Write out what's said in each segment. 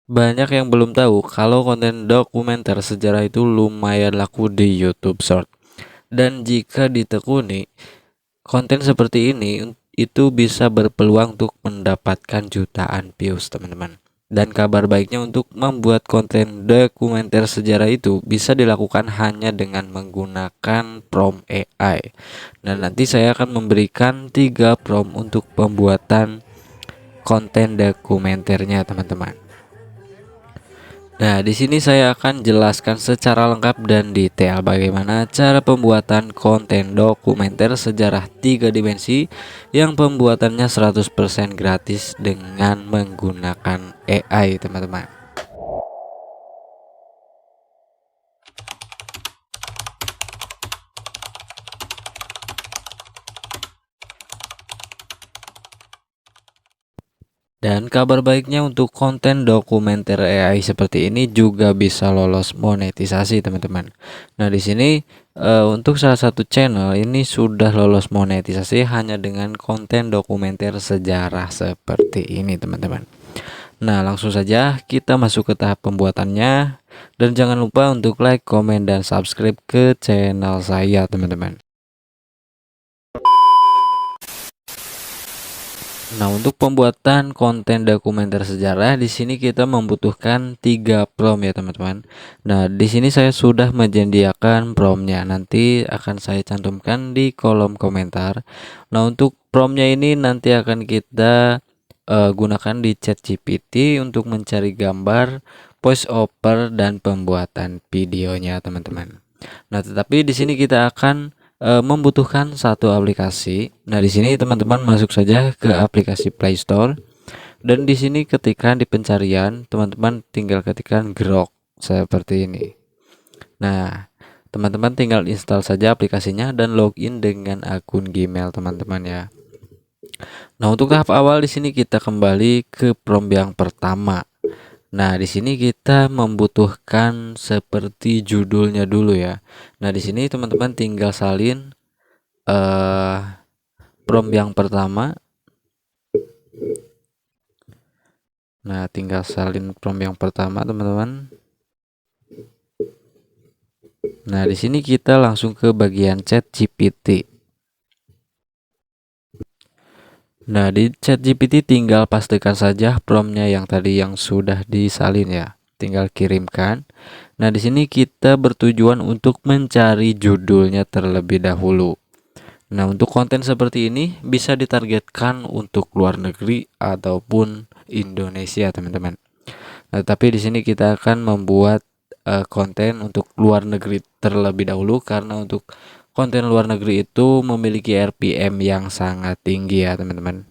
Banyak yang belum tahu kalau konten dokumenter sejarah itu lumayan laku di YouTube Short. Dan jika ditekuni, konten seperti ini itu bisa berpeluang untuk mendapatkan jutaan views, teman-teman. Dan kabar baiknya untuk membuat konten dokumenter sejarah itu bisa dilakukan hanya dengan menggunakan prompt AI. Dan nanti saya akan memberikan 3 prompt untuk pembuatan konten dokumenternya, teman-teman. Nah, di sini saya akan jelaskan secara lengkap dan detail bagaimana cara pembuatan konten dokumenter sejarah 3 dimensi yang pembuatannya 100% gratis dengan menggunakan AI, teman-teman. Dan kabar baiknya untuk konten dokumenter AI seperti ini juga bisa lolos monetisasi, teman-teman. Nah, di sini untuk salah satu channel ini sudah lolos monetisasi hanya dengan konten dokumenter sejarah seperti ini, teman-teman. Nah, langsung saja kita masuk ke tahap pembuatannya dan jangan lupa untuk like, komen, dan subscribe ke channel saya, teman-teman. Nah, untuk pembuatan konten dokumenter sejarah di sini kita membutuhkan 3 prompt ya, teman-teman. Nah, di sini saya sudah menyediakan promptnya. Nanti akan saya cantumkan di kolom komentar. Nah, untuk promptnya ini nanti akan kita gunakan di ChatGPT untuk mencari gambar, voice over, dan pembuatan videonya, teman-teman. Nah, tetapi di sini kita akan membutuhkan satu aplikasi. Nah, di sini teman-teman masuk saja ke aplikasi Play Store dan di sini ketikkan di pencarian, teman-teman tinggal ketikkan Grok seperti ini. Nah, teman-teman tinggal install saja aplikasinya dan login dengan akun Gmail teman-teman ya. Nah, untuk tahap awal di sini kita kembali ke prompt yang pertama. Nah, di sini kita membutuhkan seperti judulnya dulu ya. Nah, di sini teman-teman tinggal salin eh prompt yang pertama. Nah, tinggal salin prompt yang pertama, teman-teman. Nah, di sini kita langsung ke bagian chat GPT. Nah, di chat GPT tinggal pastikan saja promptnya yang tadi yang sudah disalin ya. Tinggal kirimkan. Nah, di sini kita bertujuan untuk mencari judulnya terlebih dahulu. Nah, untuk konten seperti ini bisa ditargetkan untuk luar negeri ataupun Indonesia, teman-teman. Nah, tapi di sini kita akan membuat konten untuk luar negeri terlebih dahulu karena untuk konten luar negeri itu memiliki RPM yang sangat tinggi ya, teman-teman.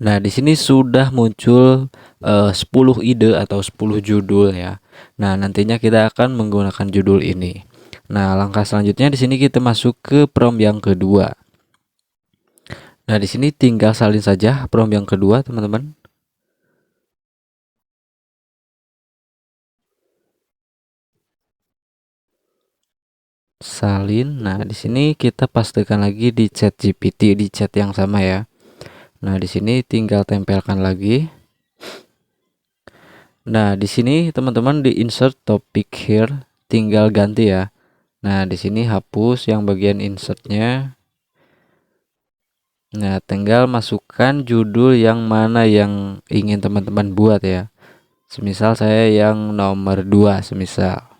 Nah, di sini sudah muncul 10 ide atau 10 judul ya. Nah, nantinya kita akan menggunakan judul ini. Nah, langkah selanjutnya di sini kita masuk ke prompt yang kedua. Nah, di sini tinggal salin saja prompt yang kedua, teman-teman. Salin. Nah, di sini kita pastikan lagi di chat GPT di chat yang sama ya. Nah, di sini tinggal tempelkan lagi. Nah, di sini teman-teman di insert topic here tinggal ganti ya. Nah, di sini hapus yang bagian insertnya. Nah, tinggal masukkan judul yang mana yang ingin teman-teman buat ya. Semisal saya yang nomor 2 semisal.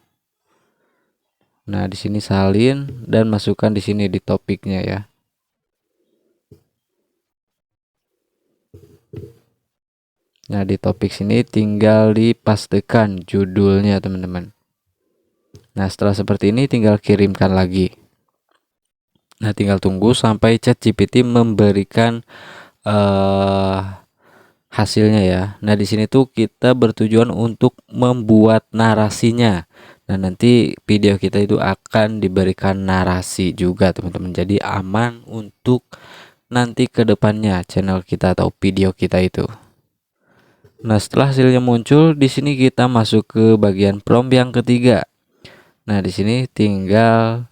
Nah, di sini salin dan masukkan di sini di topiknya ya. Nah, di topik sini tinggal dipastikan judulnya, teman-teman. Nah, setelah seperti ini tinggal kirimkan lagi. Nah, tinggal tunggu sampai ChatGPT memberikan hasilnya ya. Nah, di sini tuh kita bertujuan untuk membuat narasinya. Nah, nanti video kita itu akan diberikan narasi juga, teman-teman. Jadi aman untuk nanti ke depannya channel kita atau video kita itu. Nah, setelah hasilnya muncul, di sini kita masuk ke bagian prompt yang ketiga. Nah, di sini tinggal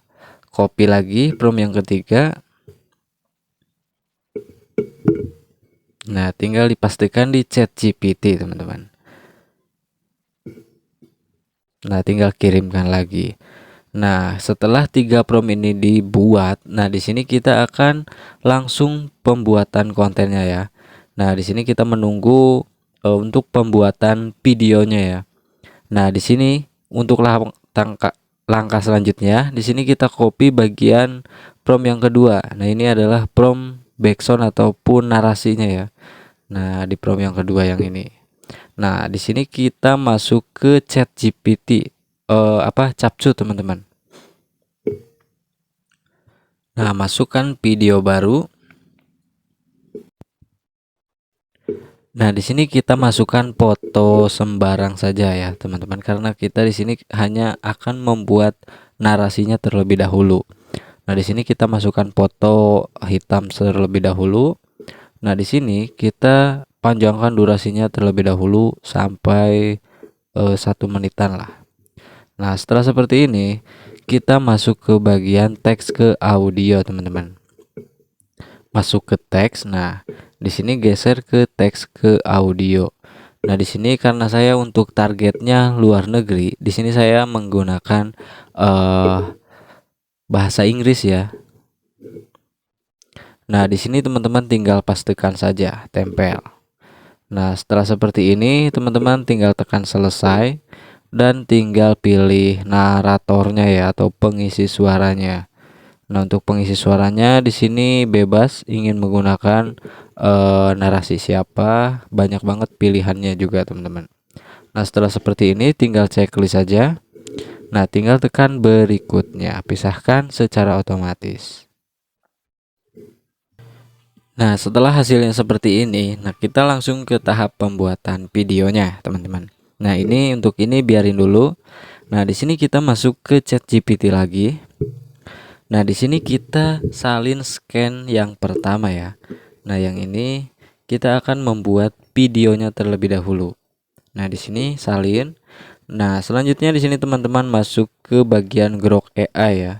copy lagi prompt yang ketiga. Nah, tinggal dipastikan di chat GPT, teman-teman. Nah, tinggal kirimkan lagi. Nah, setelah 3 prompt ini dibuat, nah di sini kita akan langsung pembuatan kontennya ya. Nah, di sini kita menunggu untuk pembuatan videonya ya. Nah, di sini untuk langkah selanjutnya, di sini kita copy bagian prompt yang kedua. Nah, ini adalah prompt backsound ataupun narasinya ya. Nah, di prompt yang kedua yang ini. Nah, di sini kita masuk ke ChatGPT, Capcut teman-teman. Nah, masukkan video baru. Nah, di sini kita masukkan foto sembarang saja ya, teman-teman, karena kita di sini hanya akan membuat narasinya terlebih dahulu. Nah, di sini kita masukkan foto hitam terlebih dahulu. Nah, di sini kita panjangkan durasinya terlebih dahulu sampai 1 menitan lah. Nah, setelah seperti ini, kita masuk ke bagian teks ke audio, teman-teman. Masuk ke teks. Nah, di sini geser ke teks ke audio. Nah, di sini karena saya untuk targetnya luar negeri, di sini saya menggunakan bahasa Inggris ya. Nah, di sini teman-teman tinggal pastikan saja, tempel. Nah, setelah seperti ini, teman-teman tinggal tekan selesai dan tinggal pilih naratornya ya atau pengisi suaranya. Nah, untuk pengisi suaranya di sini bebas ingin menggunakan narasi siapa, banyak banget pilihannya juga, teman-teman. Nah, setelah seperti ini tinggal checklist saja. Nah, tinggal tekan berikutnya, pisahkan secara otomatis. Nah, setelah hasilnya seperti ini, nah kita langsung ke tahap pembuatan videonya, teman-teman. Nah, ini untuk ini biarin dulu. Nah, di sini kita masuk ke ChatGPT lagi. Nah, di sini kita salin scan yang pertama ya. Nah, yang ini kita akan membuat videonya terlebih dahulu. Nah, di sini salin. Nah, selanjutnya di sini teman-teman masuk ke bagian Grok AI ya.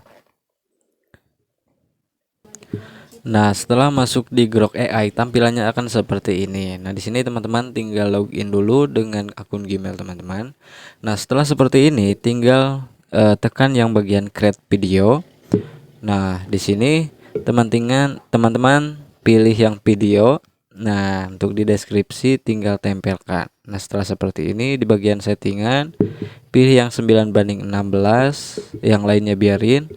Nah, setelah masuk di Grok AI, tampilannya akan seperti ini. Nah, di sini teman-teman tinggal login dulu dengan akun Gmail teman-teman. Nah, setelah seperti ini, tinggal tekan yang bagian create video. Nah, di sini teman-teman pilih yang video. Nah, untuk di deskripsi tinggal tempelkan. Nah, setelah seperti ini di bagian settingan pilih yang 9:16, yang lainnya biarin.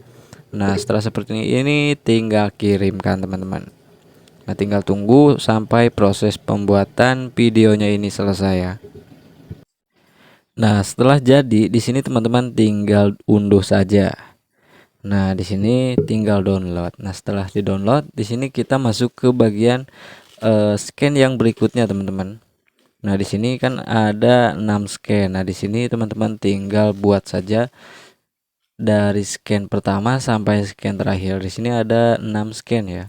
Nah, setelah seperti ini tinggal kirimkan, teman-teman. Nah, tinggal tunggu sampai proses pembuatan videonya ini selesai ya. Nah, setelah jadi di sini teman-teman tinggal unduh saja. Nah, di sini tinggal download. Nah, setelah di-download, di sini kita masuk ke bagian scan yang berikutnya, teman-teman. Nah, di sini kan ada 6 scan. Nah, di sini teman-teman tinggal buat saja dari scan pertama sampai scan terakhir. Di sini ada 6 scan ya.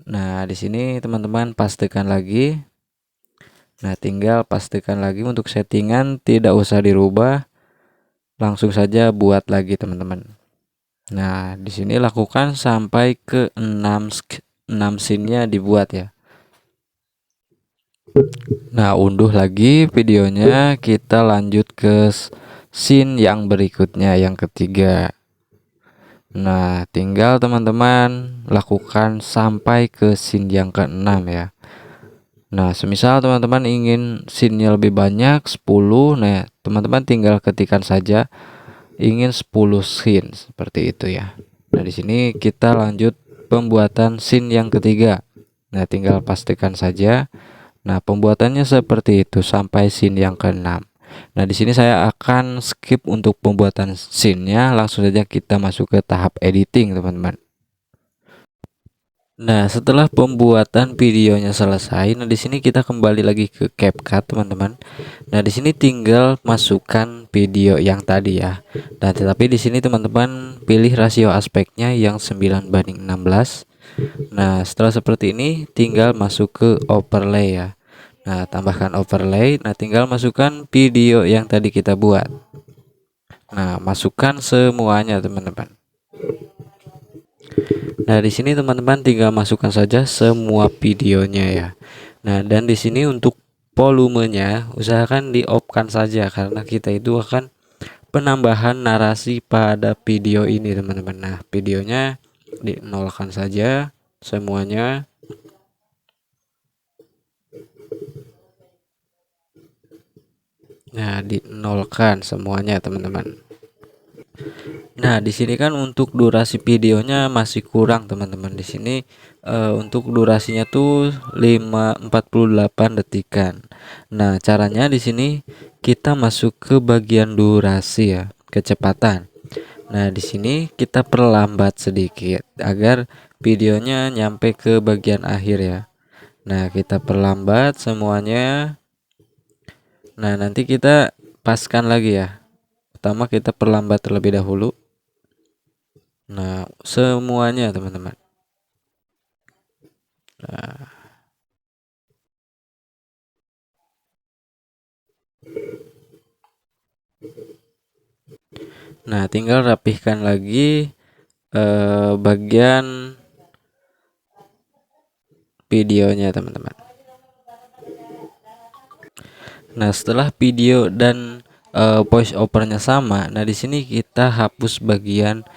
Nah, di sini teman-teman pastikan lagi. Nah, tinggal pastikan lagi untuk settingan tidak usah dirubah. Langsung saja buat lagi, teman-teman. Nah, di sini lakukan sampai ke 6 scene-nya dibuat ya. Nah, unduh lagi videonya, kita lanjut ke scene yang berikutnya, yang ketiga. Nah, tinggal teman-teman lakukan sampai ke scene yang ke-6 ya. Nah, semisal teman-teman ingin scene-nya lebih banyak 10, nah teman-teman tinggal ketikkan saja ingin 10 scene seperti itu ya. Nah, di sini kita lanjut pembuatan scene yang ketiga. Nah, tinggal pastikan saja. Nah, pembuatannya seperti itu sampai scene yang ke-6. Nah, di sini saya akan skip untuk pembuatan scene-nya, langsung saja kita masuk ke tahap editing, teman-teman. Nah, setelah pembuatan videonya selesai, nah di sini kita kembali lagi ke CapCut, teman-teman. Nah, di sini tinggal masukkan video yang tadi ya. Nah, tetapi di sini teman-teman pilih rasio aspeknya yang 9:16. Nah, setelah seperti ini tinggal masuk ke overlay ya. Nah, tambahkan overlay. Nah, tinggal masukkan video yang tadi kita buat. Nah, masukkan semuanya, teman-teman. Nah, di sini teman-teman tinggal masukkan saja semua videonya ya. Nah, dan di sini untuk volumenya usahakan di off kan saja karena kita itu akan penambahan narasi pada video ini teman-teman. Nah, videonya dinolkan saja semuanya. Nah, dinolkan semuanya teman-teman. Nah, di sini kan untuk durasi videonya masih kurang teman-teman. Di sini untuk durasinya tuh 48 detikan. Nah, caranya di sini kita masuk ke bagian durasi ya, kecepatan. Nah, di sini kita perlambat sedikit agar videonya nyampe ke bagian akhir ya. Nah, kita perlambat semuanya. Nah, nanti kita paskan lagi ya. Pertama kita perlambat terlebih dahulu. Nah, semuanya teman-teman. Nah, tinggal rapihkan lagi bagian videonya teman-teman. Nah, setelah video dan voice overnya sama, nah di sini kita hapus bagian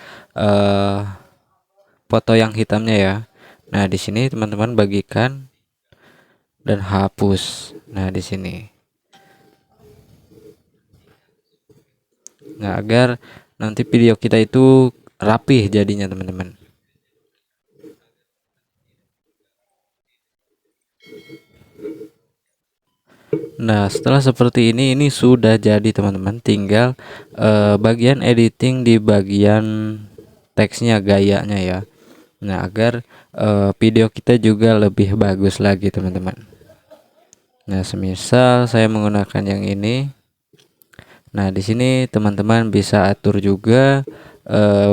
foto yang hitamnya ya. Nah, di sini teman-teman bagikan dan hapus. Nah, di sini. Nah, agar nanti video kita itu rapih jadinya teman-teman. Nah, setelah seperti ini sudah jadi teman-teman. Tinggal bagian editing di bagian teksnya, gayanya ya. Nah, agar video kita juga lebih bagus lagi teman-teman. Nah, semisal saya menggunakan yang ini. Nah, di sini teman-teman bisa atur juga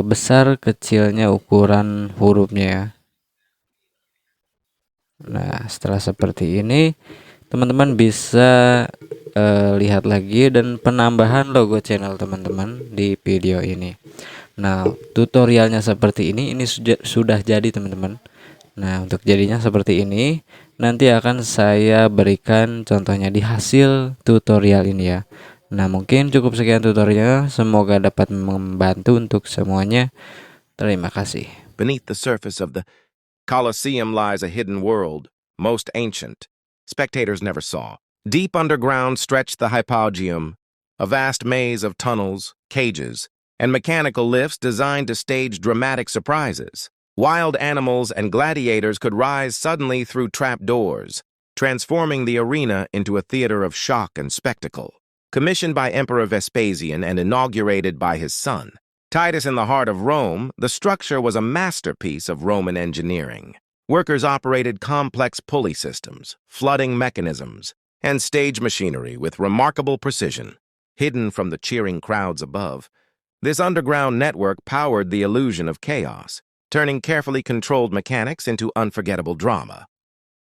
besar kecilnya ukuran hurufnya ya. Nah, setelah seperti ini teman-teman bisa lihat lagi dan penambahan logo channel teman-teman di video ini. Nah, tutorialnya seperti ini sudah jadi teman-teman. Nah, untuk jadinya seperti ini nanti akan saya berikan contohnya di hasil tutorial ini ya. Nah, mungkin cukup sekian tutorialnya, semoga dapat membantu untuk semuanya. Terima kasih. Beneath the surface of the Colosseum lies a hidden world, most ancient. Spectators never saw. Deep underground stretched the Hypogeum, a vast maze of tunnels, cages, and mechanical lifts designed to stage dramatic surprises. Wild animals and gladiators could rise suddenly through trapdoors, transforming the arena into a theater of shock and spectacle. Commissioned by Emperor Vespasian and inaugurated by his son, Titus in the heart of Rome, the structure was a masterpiece of Roman engineering. Workers operated complex pulley systems, flooding mechanisms, and stage machinery with remarkable precision. Hidden from the cheering crowds above, this underground network powered the illusion of chaos, turning carefully controlled mechanics into unforgettable drama.